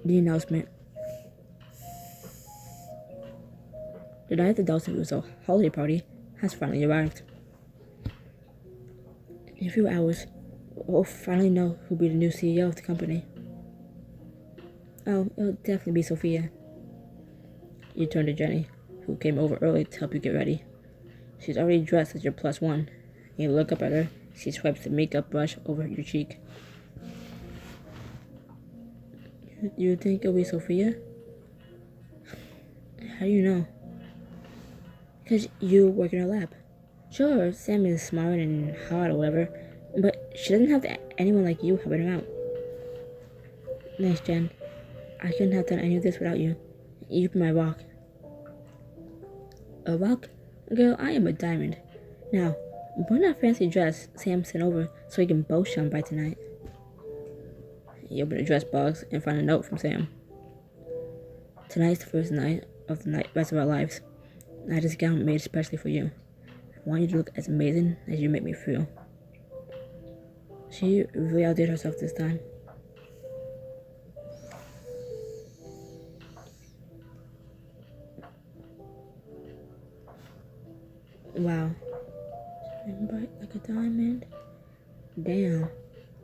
The announcement. The night of the Delta Russo holiday party has finally arrived. In a few hours, we'll finally know who'll be the new CEO of the company. Oh, it'll definitely be Sophia. You turn to Jenny, who came over early to help you get ready. She's already dressed as your +1. You look up at her, she swipes the makeup brush over your cheek. You think it'll be Sophia? How do you know? Because you work in her lab. Sure, Sam is smart and hot or whatever, but she doesn't have anyone like you helping her out. Thanks, Jen. I couldn't have done any of this without you. You've been my rock. A rock? Girl, I am a diamond. Now, bring that fancy dress Sam sent over so we can both shine bright tonight. You open the dress box and find a note from Sam. Tonight's the first night of the rest of our lives. I had this gown made especially for you. I want you to look as amazing as you make me feel. She really outdid herself this time. Wow. Shine bright like a diamond. Damn.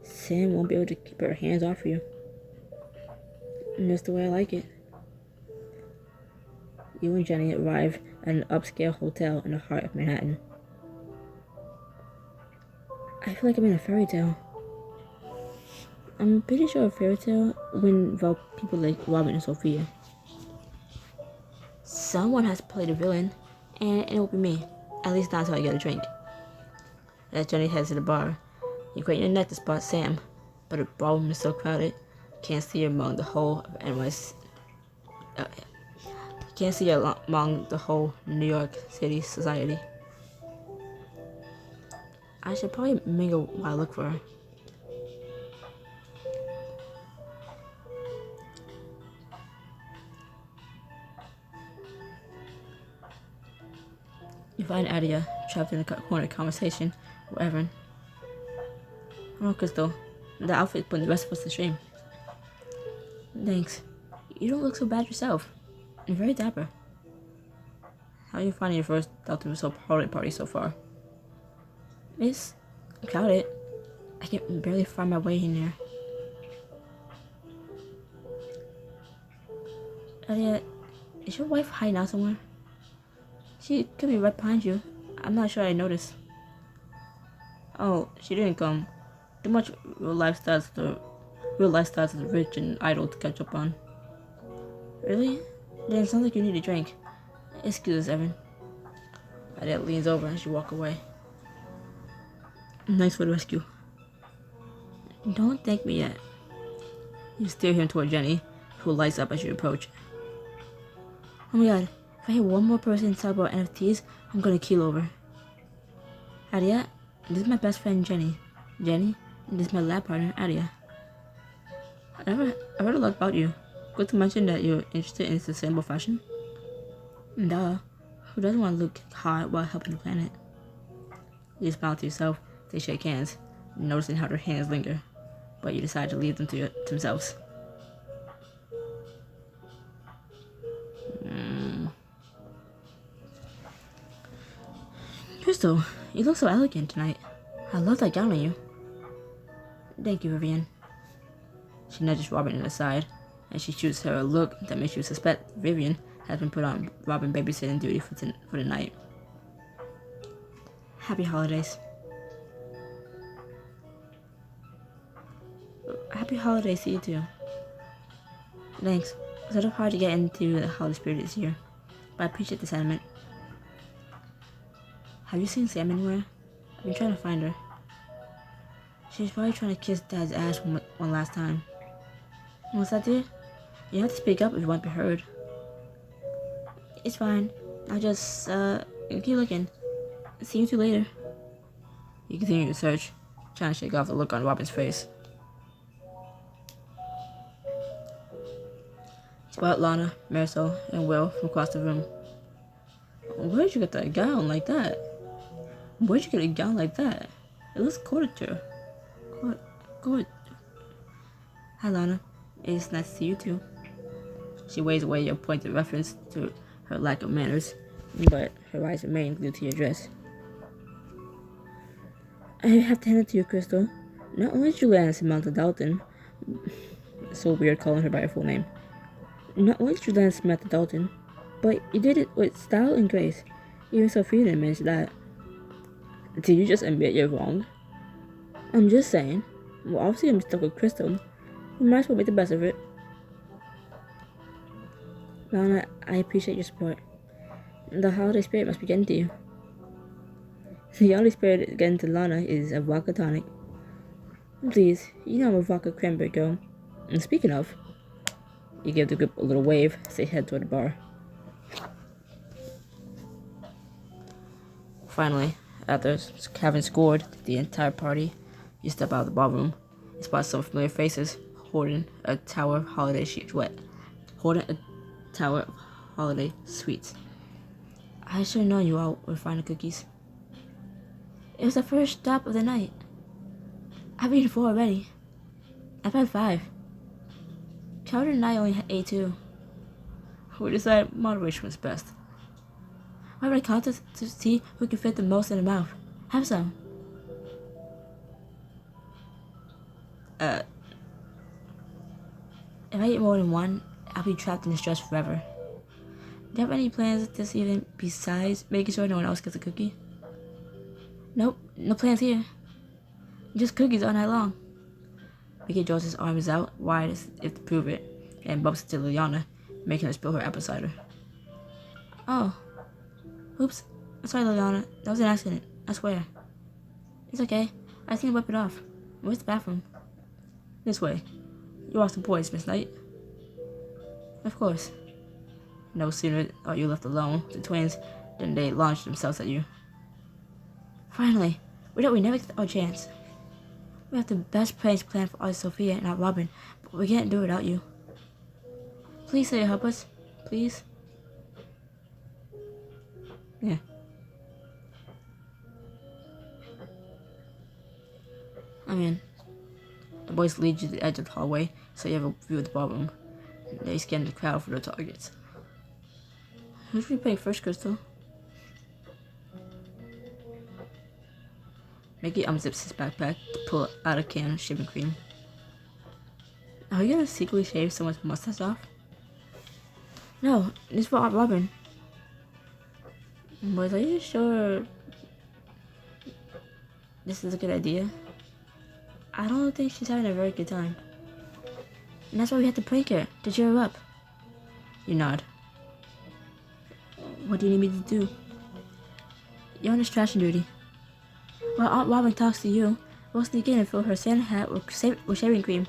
Sam won't be able to keep her hands off you. And that's the way I like it. You and Jenny arrive at an upscale hotel in the heart of Manhattan. I feel like I'm in a fairy tale. I'm pretty sure a fairy tale would involve people like Robin and Sophia. Someone has to play the villain, and it will be me. At least not until I get a drink. As Jenny heads to the bar, you crane your neck to spot Sam, but the ballroom is so crowded, can't see her among the whole of NYC. Can't see her among the whole New York City society. I should probably mingle while I look for her. You find Adia trapped in a corner conversation with Evan. Oh, Crystal, the outfit putting the rest of us to shame. Thanks. You don't look so bad yourself. You're very dapper. How are you finding your first Delta Russo holiday party so far? It's crowded. I can barely find my way in there. Adia, is your wife hiding out somewhere? She could be right behind you. I'm not sure I noticed. Oh, she didn't come. Too much real life stats of the rich and idle to catch up on. Really? Then it sounds like you need a drink. Excuse us, Evan. Adia leans over as you walk away. Thanks for the rescue. Don't thank me yet. You steer him toward Jenny, who lights up as you approach. Oh my god, if I hear one more person talk about NFTs, I'm gonna keel over. Adia, this is my best friend Jenny. Jenny, this is my lab partner, Adia. I heard a lot about you. Good to mention that you're interested in sustainable fashion. Duh. Who doesn't want to look hot while helping the planet? You smile to yourself. They shake hands, noticing how their hands linger, but you decide to leave them to themselves. Crystal, you look so elegant tonight. I love that gown on you. Thank you, Vivian. She nudges Robin to the side, and she shoots her a look that makes you suspect Vivian has been put on Robin babysitting duty for the night. Happy holidays. Happy holidays to you too. Thanks. It's sort of hard to get into the holiday spirit this year, but I appreciate the sentiment. Have you seen Sam anywhere? I've been trying to find her. She's probably trying to kiss Dad's ass one last time. What's that, dear? You have to speak up if you want to be heard. It's fine. I'll just, keep looking. See you two later. You continue your search, trying to shake off the look on Robin's face. Spot Lana, Marisol, and Will from across the room. Where'd you get that gown like that? Where'd you get a gown like that? It looks couture. Good. Hi, Lana. It's nice to see you too. She waves away your pointed reference to her lack of manners, but her eyes remain glued to your dress. I have to hand it to you, Crystal. Not only did you land Samantha Dalton, it's so weird calling her by her full name. Not only did you land Samantha Dalton, but you did it with style and grace. Even Sophia didn't manage that. Did you just admit you're wrong? I'm just saying. Well, obviously I'm stuck with Crystal. We might as well make the best of it. Lana, I appreciate your support. The holiday spirit must be getting to you. The only spirit getting to Lana is a vodka tonic. Please, you know I'm a vodka cranberry girl. And speaking of, you give the group a little wave as they head toward the bar. Finally, after having scored the entire party, you step out of the ballroom and spot some familiar faces holding a tower of holiday sweets. I should have known you all would find the cookies. It was the first stop of the night. I've eaten 4 already. I've had 5. Chowder and I only ate 2. We decided moderation was best. Why would I contest to see who can fit the most in the mouth? Have some. If I eat more than one, I'll be trapped in this dress forever. Do you have any plans this evening besides making sure no one else gets a cookie? Nope, no plans here. Just cookies all night long. Mickey draws his arms out wide as if to prove it, and bumps into Liliana, making her spill her apple cider. Oh. Oops. I'm sorry, Liliana. That was an accident. I swear. It's okay. I just need to wipe it off. Where's the bathroom? This way. You lost the boys, Miss Knight. Of course. No sooner are you left alone with the twins than they launch themselves at you. Finally, we never get our chance. We have the best place planned for us, Sophia and Aunt Robin, but we can't do it without you. Please say you help us, please. Yeah. The boys lead you to the edge of the hallway, so you have a view of the ballroom. They scan the crowd for their targets. Who's we playing first, Crystal? Mickey unzips his backpack to pull out a can of shaving cream. Are you gonna secretly shave someone's mustache off? No, it's for Aunt Robin. Boys, are you sure this is a good idea? I don't think she's having a very good time. And that's why we had to prank her, to cheer her up. You nod. What do you need me to do? You're on distraction duty. While Aunt Robin talks to you, we'll sneak in and fill her Santa hat with shaving cream.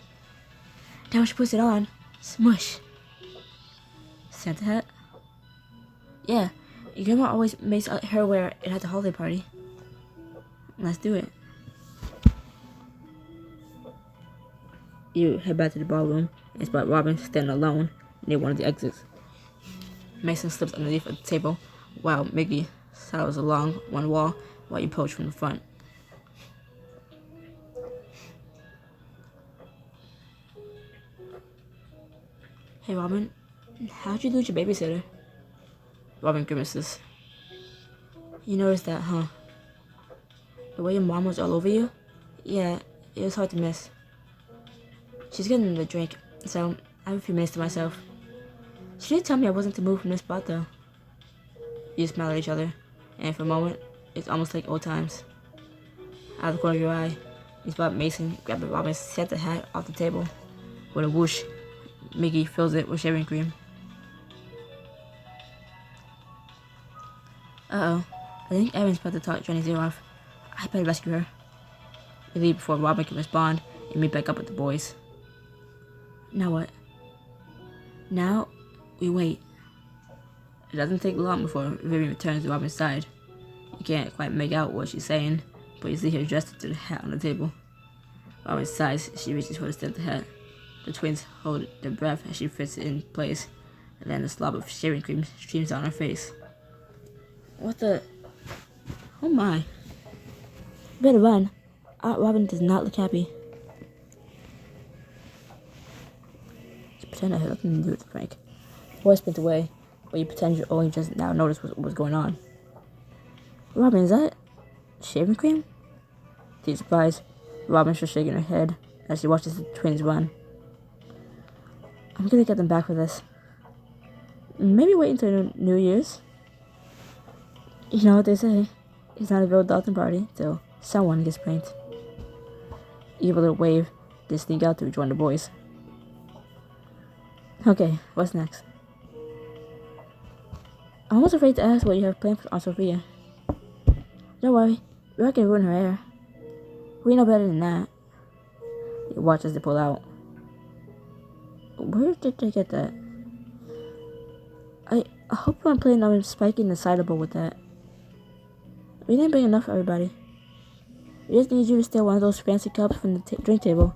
Then when she puts it on, smush. Santa hat? Yeah, your grandma always makes her wear it at the holiday party. Let's do it. You head back to the ballroom and spot Robin standing alone near one of the exits. Mason slips underneath a table while Mickey sidles along one wall while you approach from the front. Hey Robin, how'd you lose your babysitter? Robin grimaces. You noticed that, huh? The way your mom was all over you? Yeah, it was hard to miss. She's getting the drink, so I have a few minutes to myself. She did tell me I wasn't to move from this spot though. You smile at each other, and for a moment, it's almost like old times. Out of the corner of your eye, you spot Mason grabbing Robin's Santa hat off the table. With a whoosh, Mickey fills it with shaving cream. Uh-oh, I think Evan's about to talk Jenny's ear off. I better rescue her. You leave before Robin can respond and meet back up with the boys. Now what? Now, we wait. It doesn't take long before Vivian returns to Robin's side. You can't quite make out what she's saying, but you see her dressed to the hat on the table. Robin sighs as she reaches for the Santa hat. The twins hold their breath as she fits it in place, and then a slob of shaving cream streams down her face. What the? Oh my. Better run. Aunt Robin does not look happy. Just pretend I had nothing to do with the prank. Boy spent away, but you pretend you only just now noticed what was going on. Robin, is that shaving cream? To your surprise, Robin's just shaking her head as she watches the twins run. I'm gonna get them back for this. Maybe wait until New Year's. You know what they say, it's not a real Dalton party till someone gets pranked. You give a little wave, then sneak out to join the boys. Okay, what's next? I'm almost afraid to ask what you have planned for Aunt Sophia. Don't worry, we're not gonna ruin her hair. We know better than that. You watch as they pull out. Where did they get that? I hope you aren't planning on spiking the cider bowl with that. We didn't bring enough for everybody. We just need you to steal one of those fancy cups from the drink table.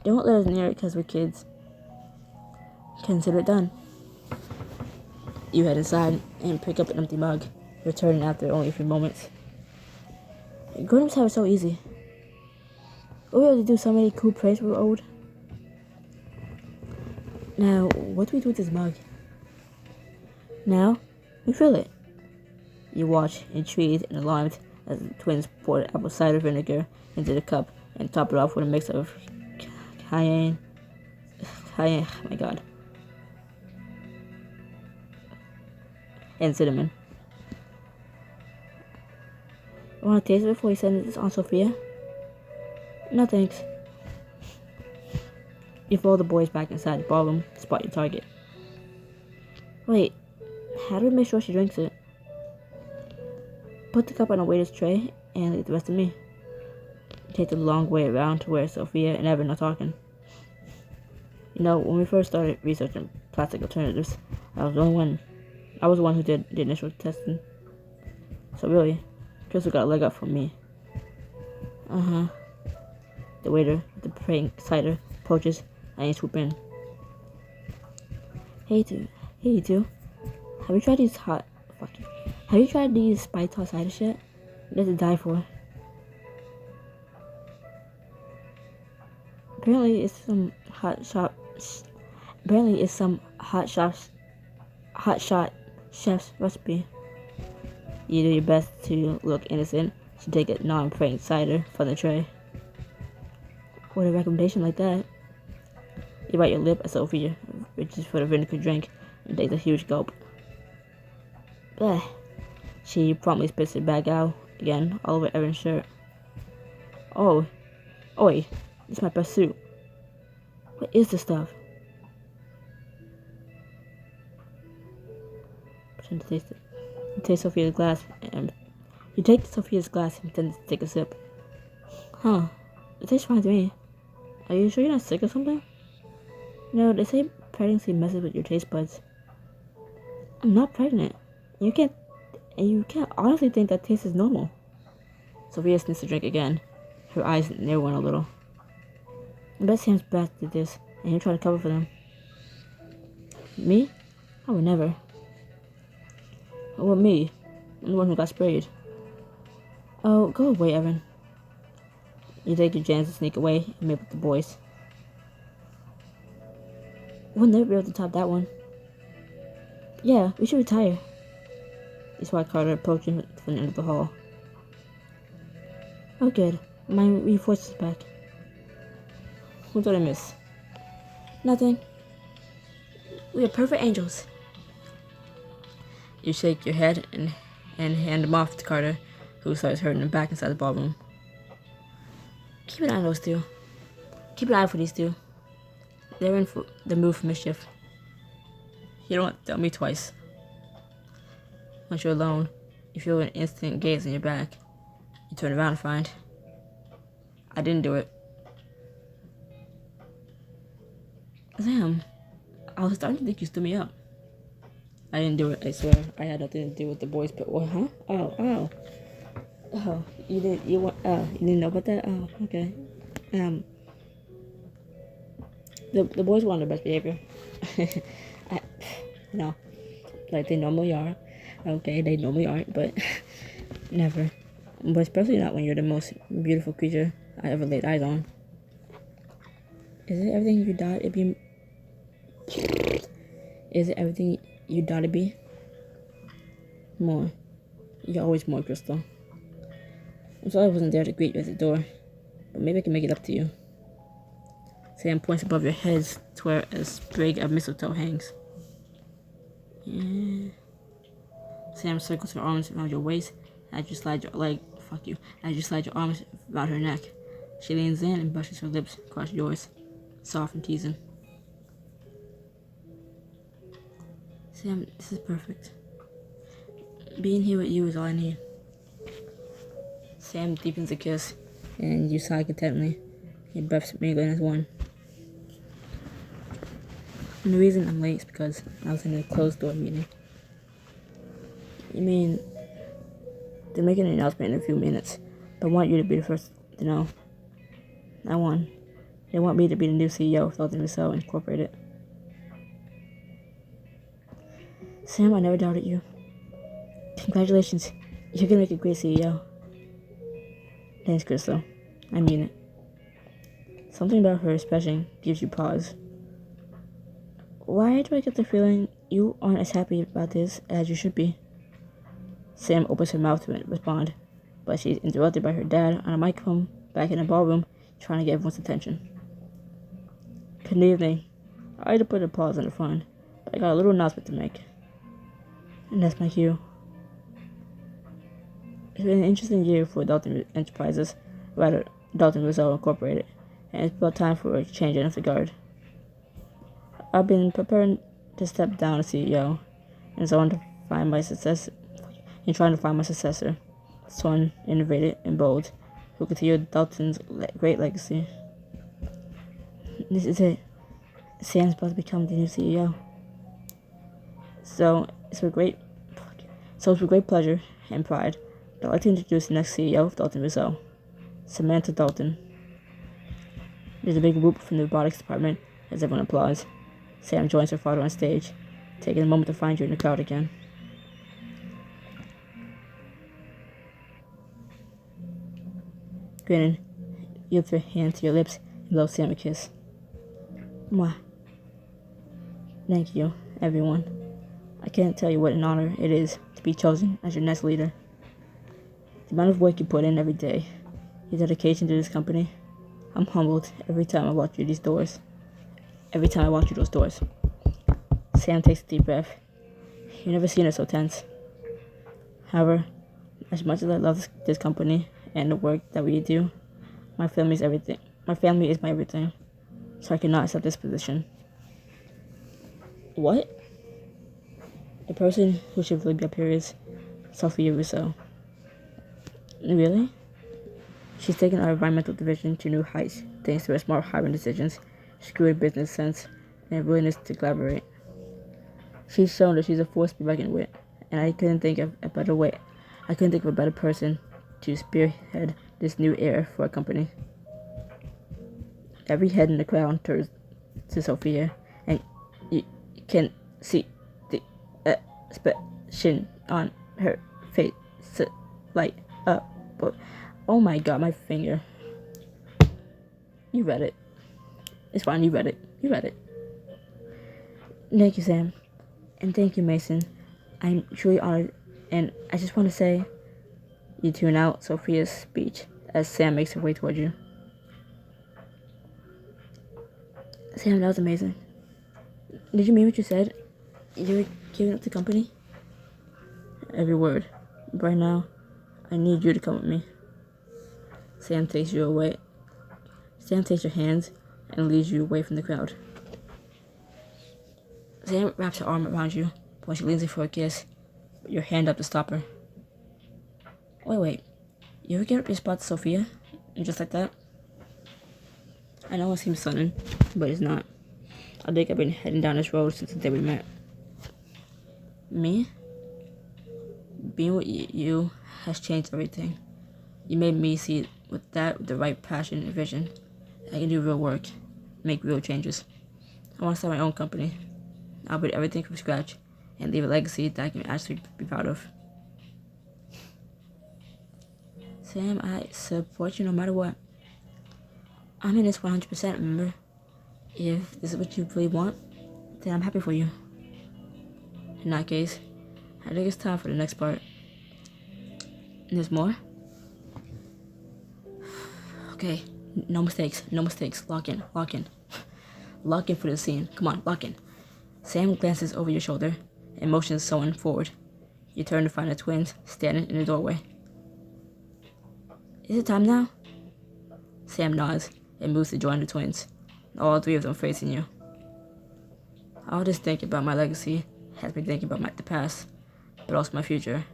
They won't let us near it because we're kids. Consider it done. You head inside and pick up an empty mug, returning after only a few moments. Grown-ups have it so easy. We'll be able to do so many cool pranks we're old. Now, what do we do with this mug? Now, we fill it. You watch, intrigued and alarmed, as the twins poured apple cider vinegar into the cup and top it off with a mix of cayenne, oh my god, and cinnamon. Want to taste it before you send it on Sophia? No thanks. You follow the boys back inside the ballroom to spot your target. Wait, how do we make sure she drinks it? Put the cup on a waiter's tray and leave the rest to me. Take the long way around to where Sophia and Evan are talking. You know, when we first started researching plastic alternatives, I was the one who did the initial testing. So really, Crystal got a leg up from me. The waiter with the prank cider approaches and you swoop in. Hey you two. Have you tried these Have you tried these spiked hot cider shit? They're to die for. Apparently it's some hot shot chef's recipe. You do your best to look innocent, so take a non-prank cider from the tray. With a recommendation like that, you bite your lip at Sophia, reaches for the vinegar drink, and takes a huge gulp. Bleh. She promptly spits it back out again, all over Evan's shirt. Oh, oi, this is my best suit. What is this stuff? Pretend to taste it. You take Sophia's glass and pretend to take a sip. Huh, it tastes fine to me. Are you sure you're not sick or something? No, they say pregnancy messes with your taste buds. I'm not pregnant. You can't honestly think that taste is normal. Sophia sniffs the drink again. Her eyes narrow a little. I bet Sam's back did this, and you try to cover for them. Me? I would never. Or me? I'm the one who got sprayed. Oh, go away, Evan. You take your chance to sneak away and meet with the boys. We'll never be able to top that one. Yeah, we should retire. You spot Carter approaching from the end of the hall. Oh good, my reinforcements back. What did I miss? Nothing. We are perfect angels. You shake your head and hand them off to Carter, who starts herding them back inside the ballroom. Keep an eye on those two. Keep an eye out for these two. They're in for the mood for mischief. You don't have to tell me twice. Once you're alone, you feel an instant gaze on your back. You turn around and find I didn't do it. Sam, I was starting to think you stood me up. I didn't do it, I swear. I had nothing to do with the boys, but what, huh? Oh, you didn't know about that? Oh, okay. The boys were on their best behavior. No, like they normally are. Okay, they normally aren't, but never. But especially not when you're the most beautiful creature I ever laid eyes on. Is it everything You gotta be. More. You're always more, Crystal. I'm sorry I wasn't there to greet you at the door, but maybe I can make it up to you. Sam points above your heads to where a sprig of mistletoe hangs. Yeah. Sam circles her arms around your waist as you slide your as you slide your arms around her neck. She leans in and brushes her lips across yours, soft and teasing. Sam, this is perfect. Being here with you is all I need. Sam deepens a kiss, and you sigh contentedly. Your breaths mingling as one. And the reason I'm late is because I was in a closed-door meeting. You mean, they're making an announcement in a few minutes, but I want you to be the first to know. They want me to be the new CEO of Ch20 Incorporated. Sam, I never doubted you. Congratulations, you're gonna make a great CEO. Thanks, Crystal. I mean it. Something about her expression gives you pause. Why do I get the feeling you aren't as happy about this as you should be? Sam opens her mouth to respond, but she's interrupted by her dad on a microphone back in the ballroom trying to get everyone's attention. Good evening. I had to put a pause on the phone, but I got a little announcement to make. And that's my cue. It's been an interesting year for Dalton Enterprises, rather Dalton Rizzo Incorporated, and it's about time for a change in the guard. I've been preparing to step down as CEO, and so on to find my successor. In trying to find my successor, someone innovative and bold, who continue Dalton's great legacy. This is it. Sam's about to become the new CEO. So it's with great pleasure and pride that I'd like to introduce the next CEO of Dalton Rizzo, Samantha Dalton. There's a big whoop from the robotics department as everyone applauds. Sam joins her father on stage, taking a moment to find you in the crowd again. Grinning, you lift your hand to your lips and blow Sam a kiss. Mwah. Thank you, everyone. I can't tell you what an honor it is to be chosen as your next leader. The amount of work you put in every day, your dedication to this company, I'm humbled every time I walk through these doors. Every time I walk through those doors. Sam takes a deep breath. You've never seen her so tense. However, as much as I love this company and the work that we do, my family is everything. My family is my everything. So I cannot accept this position. What? The person who should really be up here is Sophia Russo. Really? She's taken our environmental division to new heights thanks to her smart hiring decisions, shrewd business sense, and a willingness to collaborate. She's shown that she's a force to be reckoned with, and I couldn't think of a better person to spearhead this new era for our company. Every head in the crowd turns to Sophia, and you can see the expression on her face light up. But oh my god, my finger. You read it. It's fine, you read it. Thank you, Sam. And thank you, Mason. I'm truly honored, and I just want to say, you tune out Sophia's speech as Sam makes her way toward you. Sam, that was amazing. Did you mean what you said? You were giving up the company? Every word. But right now, I need you to come with me. Sam takes your hands and leads you away from the crowd. Sam wraps her arm around you when she leans in for a kiss, with your hand up to stop her. Wait. You ever give up your spot to Sophia? And just like that? I know it seems sudden, but it's not. I think I've been heading down this road since the day we met. Me? Being with you has changed everything. You made me see with the right passion and vision. I can do real work, make real changes. I want to start my own company. I'll build everything from scratch and leave a legacy that I can actually be proud of. Sam, I support you no matter what. I'm in this 100%, remember? If this is what you really want, then I'm happy for you. In that case, I think it's time for the next part. And there's more? Okay, no mistakes, no mistakes. Lock in, lock in. Lock in for the scene. Come on, lock in. Sam glances over your shoulder and motions someone forward. You turn to find the twins standing in the doorway. Is it time now? Sam nods and moves to join the twins, all three of them facing you. All this thinking about my legacy has me thinking about the past, but also my future,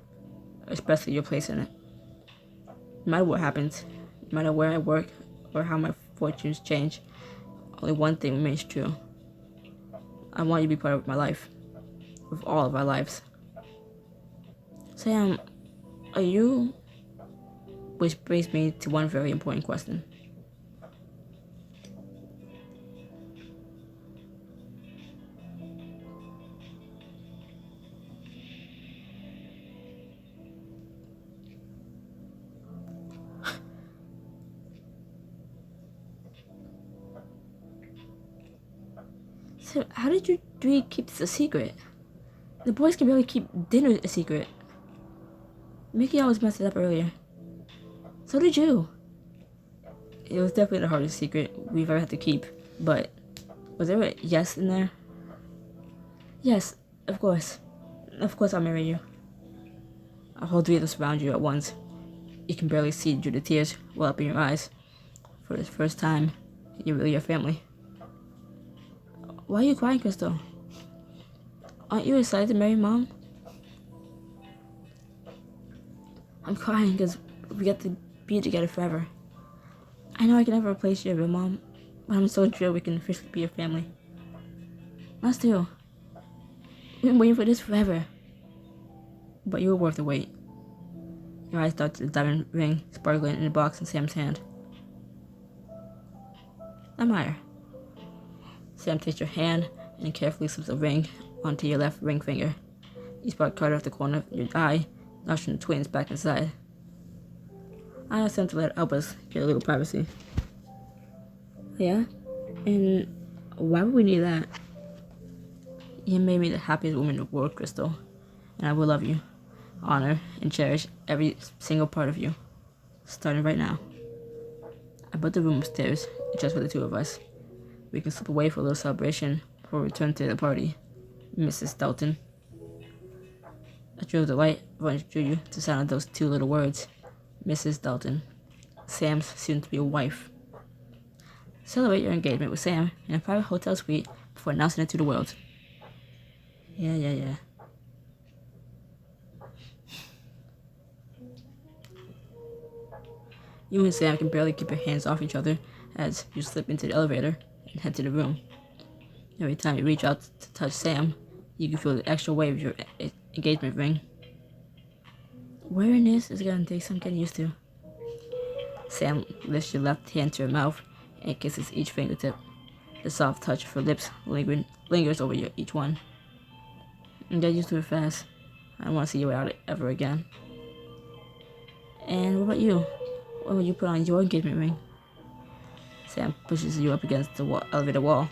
especially your place in it. No matter what happens, no matter where I work or how my fortunes change, only one thing remains true. I want you to be part of my life, of all of our lives. Sam, are you? Which brings me to one very important question. So, how did you three keep this a secret? The boys can barely keep dinner a secret. Mickey always messed it up earlier. So did you. It was definitely the hardest secret we've ever had to keep, but was there a yes in there? Yes, of course. Of course I'll marry you. I'll hold three of us around you at once. You can barely see through the tears well up in your eyes. For the first time, you're really your family. Why are you crying, Crystal? Aren't you excited to marry Mom? I'm crying because we get to be together forever. I know I can never replace your real mom, but I'm so thrilled we can officially be a family. Us too. We've been waiting for this forever. But you were worth the wait. Your eyes dart to the diamond ring sparkling in the box in Sam's hand. Admire. Sam takes your hand and carefully slips a ring onto your left ring finger. You spot Carter off the corner of your eye, ushering the twins back inside. I asked them to let us get a little privacy. Yeah? And why would we need that? You made me the happiest woman in the world, Crystal. And I will love you, honor, and cherish every single part of you. Starting right now. I built the room upstairs, just for the two of us. We can slip away for a little celebration before we return to the party. Mrs. Dalton. A thrill of delight drew you to sound of those two little words. Mrs. Dalton. Sam's soon-to-be wife. Celebrate your engagement with Sam in a private hotel suite before announcing it to the world. Yeah. You and Sam can barely keep your hands off each other as you slip into the elevator and head to the room. Every time you reach out to touch Sam, you can feel the extra weight of your engagement ring. Wearing this is gonna take some getting used to. Sam lifts your left hand to her mouth and kisses each fingertip. The soft touch of her lips lingers over each one. And get used to it fast. I don't want to see you without it ever again. And what about you? When will you put on your engagement ring? Sam pushes you up against the elevator wall.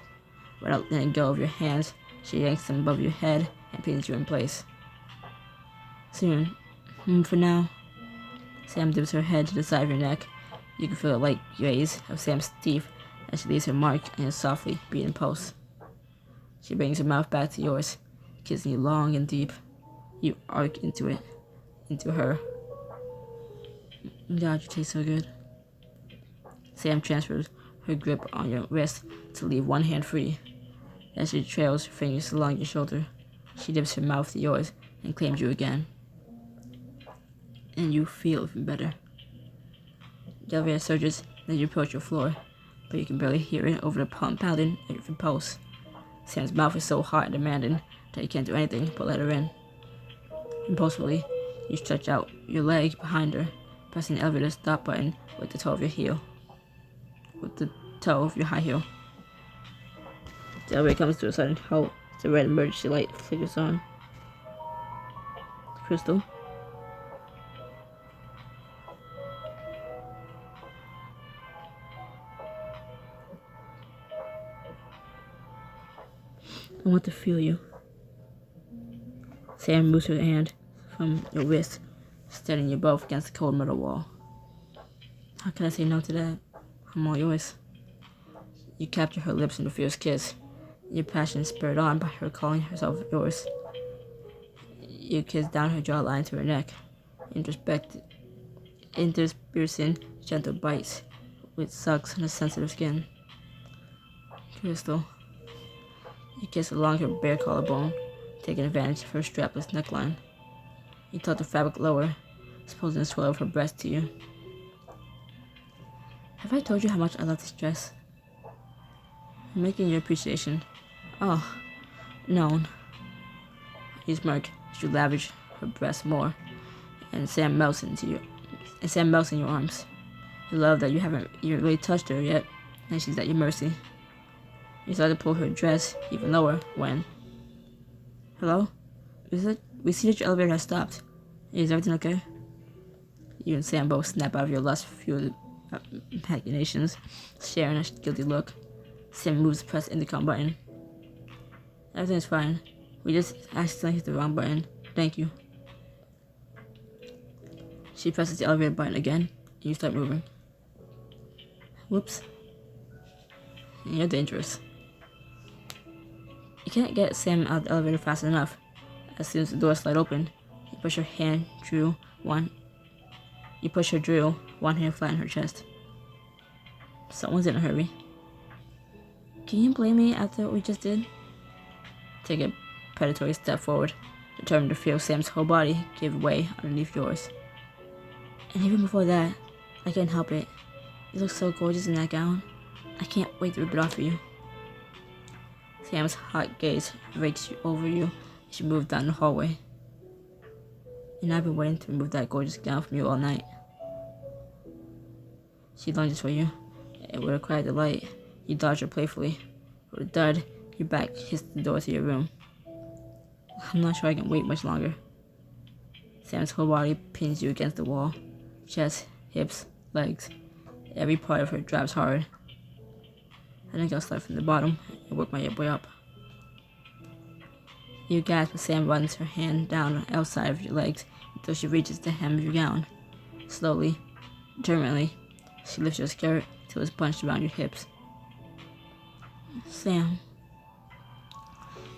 Without letting go of your hands, she yanks them above your head and pins you in place. Soon. For now. Sam dips her head to the side of your neck. You can feel the light gaze of Sam's teeth as she leaves her mark in a softly beating pulse. She brings her mouth back to yours, kissing you long and deep. You arc into it, into her. God, you taste so good. Sam transfers her grip on your wrist to leave one hand free. As she trails her fingers along your shoulder, she dips her mouth to yours and claims you again. And you feel even better. The elevator surges as you approach your floor, but you can barely hear it over the pounding of your pulse. Sam's mouth is so hot and demanding that you can't do anything but let her in. Impulsively, you stretch out your leg behind her, pressing the elevator stop button with the toe of your high heel. The elevator comes to a sudden halt. The red emergency light flickers on. Crystal. I want to feel you. Sam moves her hand from your wrist, steadying you both against the cold metal wall. How can I say no to that? I'm all yours. You capture her lips in a fierce kiss, your passion spurred on by her calling herself yours. You kiss down her jawline to her neck, interspersing gentle bites with sucks on her sensitive skin. Crystal. You kiss along her bare collarbone, taking advantage of her strapless neckline. You tuck the fabric lower, exposing the swell of her breast to you. Have I told you how much I love this dress? I'm making your appreciation. Oh, known. You smirk as you lavish her breast more, and Sam melts in your arms. You love that you haven't even really touched her yet, and she's at your mercy. You start to pull her dress even lower when... Hello? We see that your elevator has stopped. Is everything okay? You and Sam both snap out of your lust-fueled machinations, sharing a guilty look. Sam moves to press the intercom button. Everything's fine. We just accidentally hit the wrong button. Thank you. She presses the elevator button again, and you start moving. Whoops. You're dangerous. You can't get Sam out of the elevator fast enough. As soon as the doors slide open, you push her drill, one hand flat in her chest. Someone's in a hurry. Can you blame me after what we just did? Take a predatory step forward, determined to feel Sam's whole body give way underneath yours. And even before that, I can't help it. You look so gorgeous in that gown. I can't wait to rip it off for you. Sam's hot gaze rakes over you as you move down the hallway. And I've been waiting to remove that gorgeous gown from you all night. She lunges for you, and with a cry of delight, you dodge her playfully. With a dud, your back hits the door to your room. I'm not sure I can wait much longer. Sam's whole body pins you against the wall. Chest, hips, legs. Every part of her drops hard. I think I'll start from the bottom and work my way up. You gasp as Sam runs her hand down the outside of your legs until she reaches the hem of your gown. Slowly, determinedly, she lifts your skirt till it's bunched around your hips. Sam.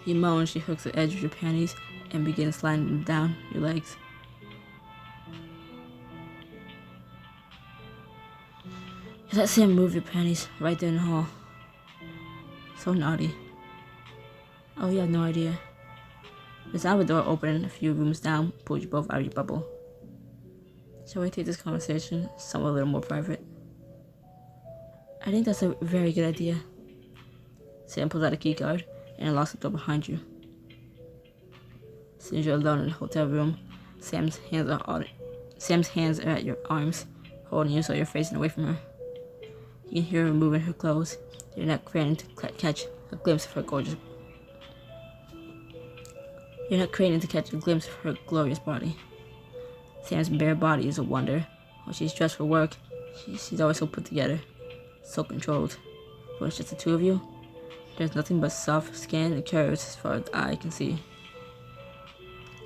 You moan as she hooks the edge of your panties and begins sliding them down your legs. You let Sam move your panties right there in the hall. So naughty. Oh, you have no idea. The sound of the door opening a few rooms down pulled you both out of your bubble. Shall we take this conversation somewhere a little more private? I think that's a very good idea. Sam pulls out a keycard and unlocks the door behind you. As soon as you're alone in the hotel room, Sam's hands are at your arms, holding you so you're facing away from her. You can hear her moving her clothes, your neck craning to catch a glimpse of her glorious body. Sam's bare body is a wonder. When she's dressed for work, she's always so put together, so controlled. When it's just the two of you, there's nothing but soft skin and curves as far as the eye can see.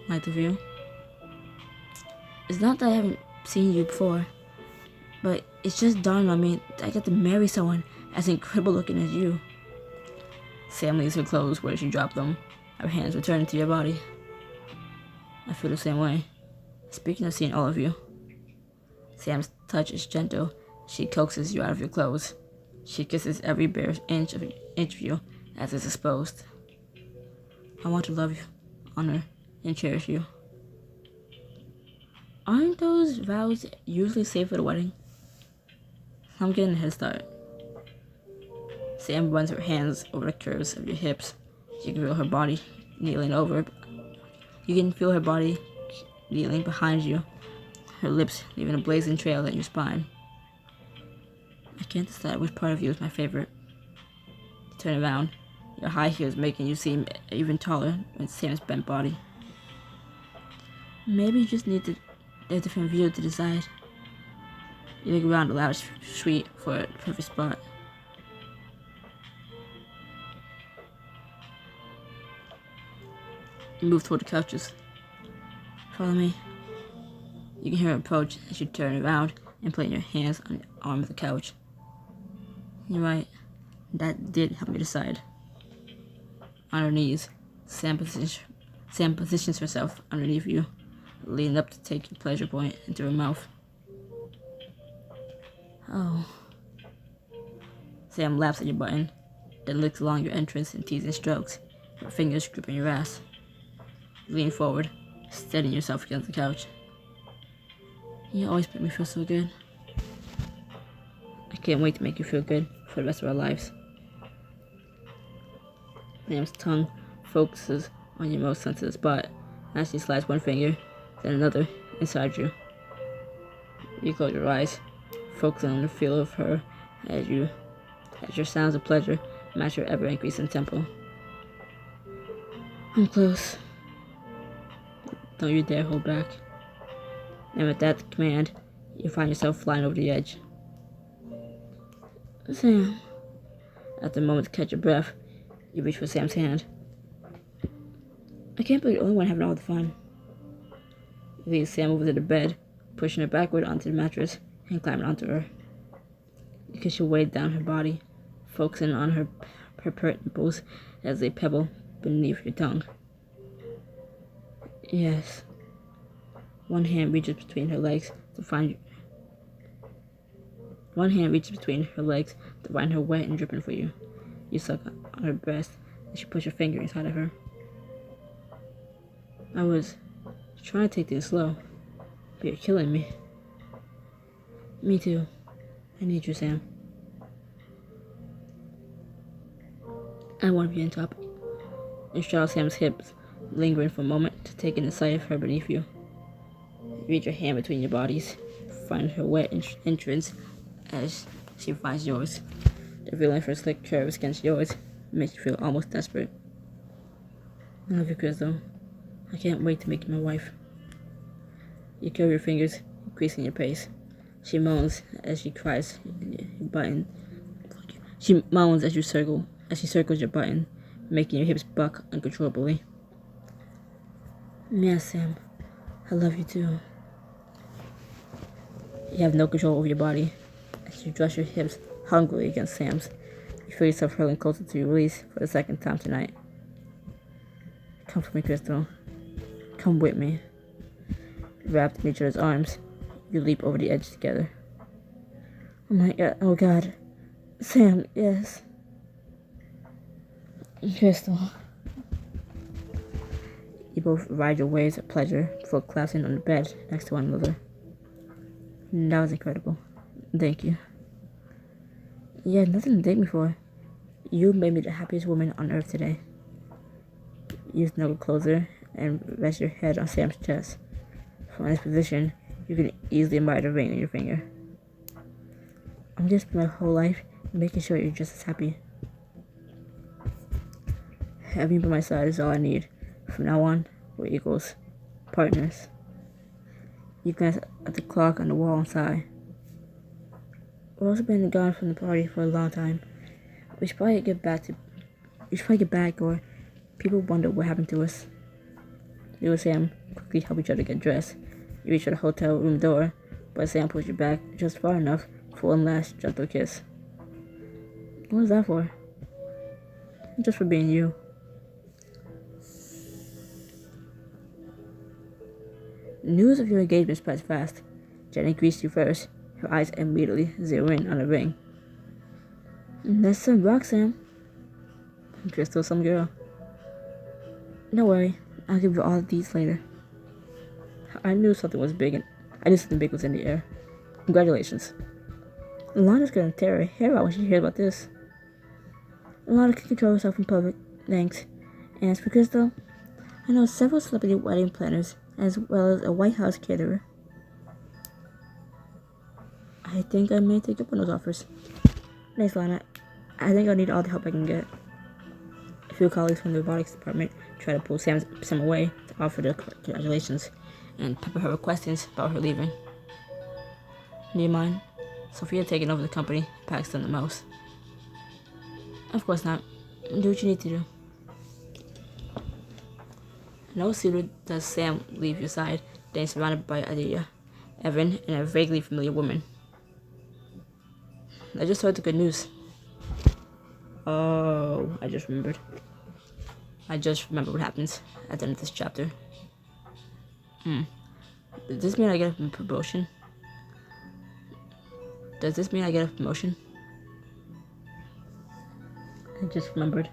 Like the view? It's not that I haven't seen you before, but it's just dawned on me that I get to marry someone as incredible looking as you. Sam leaves her clothes where she dropped them, her hands returning to your body. I feel the same way. Speaking of seeing all of you, Sam's touch is gentle. She coaxes you out of your clothes. She kisses every bare inch of you as it's exposed. I want to love you, honor, and cherish you. Aren't those vows usually saved for the wedding? I'm getting a head start. Sam runs her hands over the curves of your hips. You can feel her body kneeling over. You can feel her body kneeling behind you, her lips leaving a blazing trail down your spine. I can't decide which part of you is my favorite. You turn around, your high heels making you seem even taller than Sam's bent body. Maybe you just need a different view to decide. You look around the lavish suite for a perfect spot. You move toward the couches. Follow me. You can hear her approach as you turn around and place your hands on the arm of the couch. You're right. That did help me decide. On her knees, Sam positions herself underneath you, leaning up to take your pleasure point into her mouth. Oh. Sam laughs at your button, then licks along your entrance and teasing strokes, her fingers gripping your ass. You lean forward, steadying yourself against the couch. You always make me feel so good. I can't wait to make you feel good for the rest of our lives. Sam's tongue focuses on your most sensitive spot as she slides one finger, then another, inside you. You close your eyes, focusing on the feel of her as your sounds of pleasure match your ever-increasing tempo. I'm close. Don't you dare hold back. And with that command, you find yourself flying over the edge. Sam. After a moment to catch your breath, you reach for Sam's hand. I can't believe you're the only one having all the fun. You lead Sam over to the bed, pushing her backward onto the mattress and climbing onto her. You kiss your weight down her body, focusing on her pert nipples as they pebble beneath your tongue. Yes. One hand reaches between her legs to find her wet and dripping for you. You suck on her breast as you push your finger inside of her. I was trying to take this slow, but you're killing me. Me too. I need you, Sam. I want to be on top. You straddle Sam's hips, lingering for a moment to take in the sight of her beneath you. You reach your hand between your bodies, find her wet entrance as she finds yours. The feeling of her slick curves against yours makes you feel almost desperate. I love you, Crystal. I can't wait to make you my wife. You curve your fingers, increasing your pace. She moans as she cries your button. She moans as she circles your button, making your hips buck uncontrollably. Yeah, Sam. I love you too. You have no control over your body. As you thrust your hips hungrily against Sam's, you feel yourself hurling closer to your release for the second time tonight. Come for me, Crystal. Come with me. Wrapped in each other's arms, you leap over the edge together. Oh my God, oh God. Sam, yes. Crystal. You both ride your waves of pleasure before collapsing on the bed next to one another. That was incredible. Thank you. You had nothing to thank me for. You made me the happiest woman on earth today. You snuggle closer and rest your head on Sam's chest. From this position, you can easily admire the ring on your finger. I'm just spending my whole life making sure you're just as happy. Having you by my side is all I need. From now on, we're equals. Partners. You glance at the clock on the wall and sigh. We've also been gone from the party for a long time. We should probably get back or people wonder what happened to us. You and Sam quickly help each other get dressed. You reach for the hotel room door, but Sam pulls you back just far enough for one last gentle kiss. What was that for? Just for being you. News of your engagement spreads fast. Jenny greets you first, her eyes immediately zero in on the ring. That's some rock, Sam. Crystal, some girl. Don't worry, I'll give you all the deeds later. I knew something was big was in the air. Congratulations. Lana's gonna tear her hair out when she hears about this. Lana can control herself in public, thanks. And as for Crystal, I know several celebrity wedding planners, as well as a White House caterer. I think I may take up on those offers. Thanks, Lana. I think I'll need all the help I can get. A few colleagues from the robotics department try to pull Sam away to offer their congratulations and pepper her with questions about her leaving. Do you mind? Sophia taking over the company, Paxton the most. Of course not. Do what you need to do. No sooner does Sam leave your side then surrounded by Adia, Evan, and a vaguely familiar woman. I just heard the good news. Oh, I just remembered. What happens at the end of this chapter. Does this mean I get a promotion? I just remembered.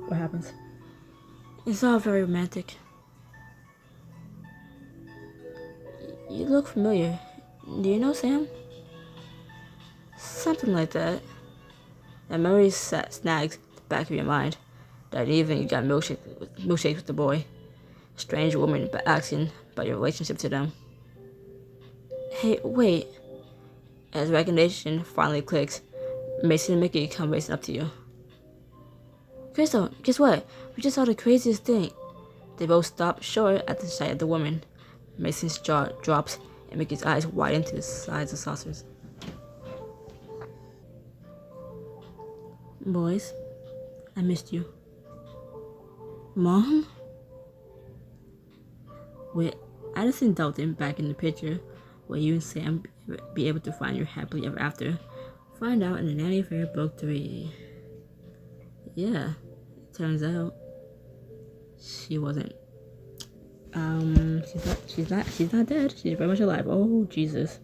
What happens? It's all very romantic. You look familiar. Do you know Sam? Something like that. That memory snags the back of your mind. That even you got milkshakes with the boy. A strange woman asking about your relationship to them. Hey, wait. As recognition finally clicks, Mason and Mickey come racing up to you. Crystal, guess what? We just saw the craziest thing. They both stop short at the sight of the woman. Mason's jaw drops and Mickey's eyes widen to the size of saucers. Boys, I missed you. Mom? With Addison Dalton back in the picture, will you and Sam be able to find your happily ever after? Find out in the Nanny Affair Book 3. Yeah, it turns out she wasn't. She's not dead. She's very much alive. Oh, Jesus.